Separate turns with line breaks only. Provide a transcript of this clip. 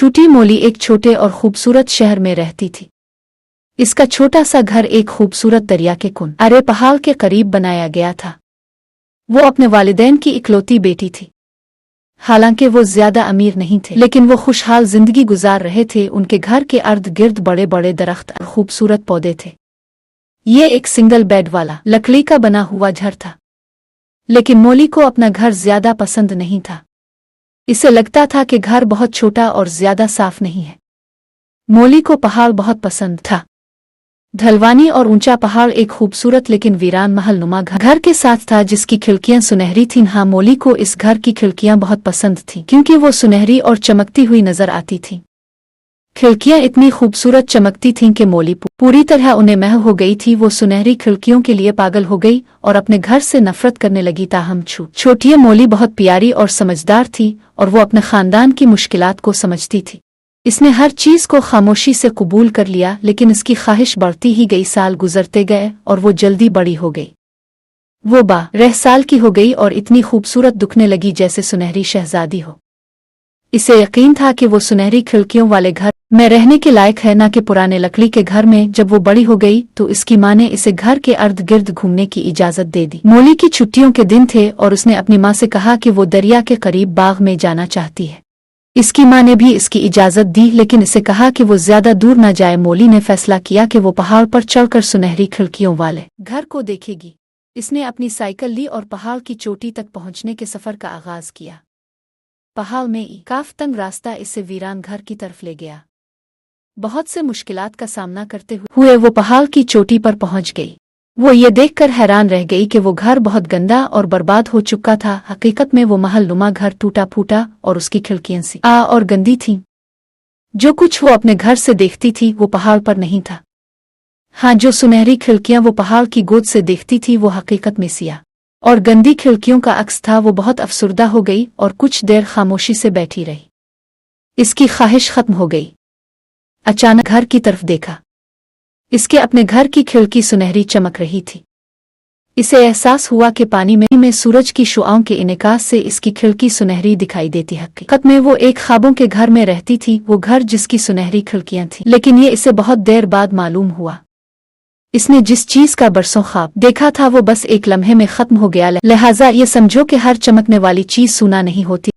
छोटी मोली एक छोटे और खूबसूरत शहर में रहती थी। इसका छोटा सा घर एक खूबसूरत दरिया के किनारे पहाड़ के करीब बनाया गया था। वो अपने वालिदैन की इकलौती बेटी थी। हालांकि वो ज्यादा अमीर नहीं थे, लेकिन वो खुशहाल जिंदगी गुजार रहे थे। उनके घर के अर्द गिर्द बड़े बड़े दरख्त और खूबसूरत पौधे थे। ये एक सिंगल बेड वाला लकड़ी का बना हुआ घर था, लेकिन मोली को अपना घर ज्यादा पसंद नहीं था। इसे लगता था कि घर बहुत छोटा और ज्यादा साफ नहीं है। मोली को पहाड़ बहुत पसंद था। ढलवानी और ऊंचा पहाड़ एक खूबसूरत लेकिन वीरान महल नुमा घर के साथ था, जिसकी खिड़कियां सुनहरी थीं। हाँ, मोली को इस घर की खिड़कियां बहुत पसंद थीं, क्योंकि वो सुनहरी और चमकती हुई नजर आती थीं। खिड़कियां इतनी खूबसूरत चमकती थीं कि मोली पूरी तरह उन्हें मह हो गई थी। वो सुनहरी खिड़कियों के लिए पागल हो गई और अपने घर से नफरत करने लगी। ताहम छोटी मोली बहुत प्यारी और समझदार थी, और वो अपने खानदान की मुश्किलात को समझती थी। इसने हर चीज को खामोशी से कबूल कर लिया, लेकिन इसकी ख्वाहिश बढ़ती ही गई। साल गुजरते गए और वो जल्दी बड़ी हो गई। वो 12 साल की हो गई और इतनी खूबसूरत दिखने लगी जैसे सुनहरी शहजादी हो। इसे यकीन था कि वो सुनहरी खिड़कियों वाले घर में रहने के लायक है, न कि पुराने लकड़ी के घर में। जब वो बड़ी हो गई तो इसकी माँ ने इसे घर के अर्द गिर्द घूमने की इजाजत दे दी। मोली की छुट्टियों के दिन थे और उसने अपनी माँ से कहा कि वो दरिया के करीब बाग में जाना चाहती है। इसकी माँ ने भी इसकी इजाजत दी, लेकिन इसे कहा कि वो ज्यादा दूर न जाए। मोली ने फैसला किया कि वो पहाड़ पर चढ़कर सुनहरी खिड़कियों वाले घर को देखेगी। इसने अपनी साइकिल ली और पहाड़ की चोटी तक पहुंचने के सफर का आगाज किया। पहाड़ में काफी तंग रास्ता इससे वीरान घर की तरफ ले गया। बहुत से मुश्किलात का सामना करते हुए वो पहाड़ की चोटी पर पहुंच गई। वो ये देखकर हैरान रह गई कि वो घर बहुत गंदा और बर्बाद हो चुका था। हकीकत में वो महल नुमा घर टूटा फूटा और उसकी खिड़कियां सी और गंदी थीं। जो कुछ वो अपने घर से देखती थी वो पहाड़ पर नहीं था। हाँ, जो सुनहरी खिड़कियां वो पहाड़ की गोद से देखती थी वो हकीकत में सिया और गंदी खिड़कियों का अक्स था। वो बहुत अफसुर्दा हो गई और कुछ देर खामोशी से बैठी रही। इसकी ख्वाहिश खत्म हो गई। अचानक घर की तरफ देखा। इसके अपने घर की खिड़की सुनहरी चमक रही थी। इसे एहसास हुआ कि पानी में सूरज की शुआओं के इनेकास से इसकी खिड़की सुनहरी दिखाई देती है। हकीकत में वो एक ख्वाबों के घर में रहती थी, वो घर जिसकी सुनहरी खिड़कियां थीं। लेकिन ये इसे बहुत देर बाद मालूम हुआ। इसने जिस चीज का बरसों ख्वाब देखा था वो बस एक लम्हे में खत्म हो गया। लिहाजा ये समझो कि हर चमकने वाली चीज सूना नहीं होती।